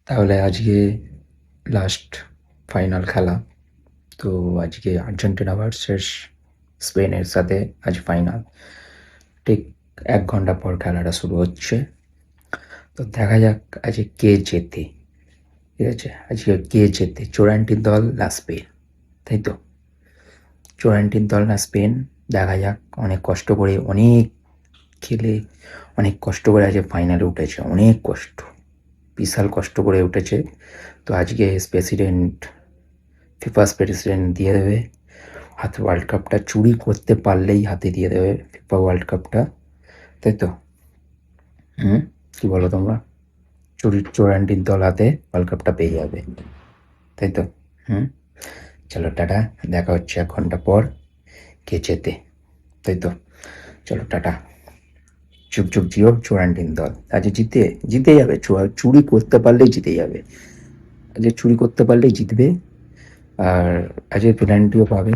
তাহলে আজকে last final খেলা। তো আজকে আর্জেন্টিনা ভার্সেস স্পেনের সাথে আজ ফাইনাল। ঠিক ১ ঘন্টা পর খেলাটা শুরু হচ্ছে। তো দেখা যাক আজকে কে জেতে। ঠিক আছে, আজকে কে জেতে, চোরান্টির দল না স্পেন, তাই তো? চোরান্টির দল না স্পেন, দেখা যাক। অনেক কষ্ট করে, অনেক খেলে, অনেক কষ্ট করে আজকে ফাইনালে উঠেছে, অনেক কষ্ট, বিশাল কষ্ট করে উঠেছে। তো আজকে ফিফাস প্রেসিডেন্ট দিয়ে দেবে হাতে ওয়ার্ল্ড কাপটা, চুরি করতে পারলেই হাতে দিয়ে দেবে ফিফা ওয়ার্ল্ড কাপটা, তাই তো? হুম, কি বলো তোমরা? চোরান্টির দল হাতে ওয়ার্ল্ড কাপটা পেয়ে যাবে, তাই তো? হুম, চলো টাটা, দেখা হচ্ছে ১ ঘন্টা পর কে জেতে, তাই তো? চলো টাটা। চুপ চুপ জিও, চোরান্টিন দল আজ জিতে যাবে। চুরি করতে পারলেই জিতে যাবে, আজ চুরি করতে পারলেই জিতবে। আর আজকে পেনাল্টিও পাবে।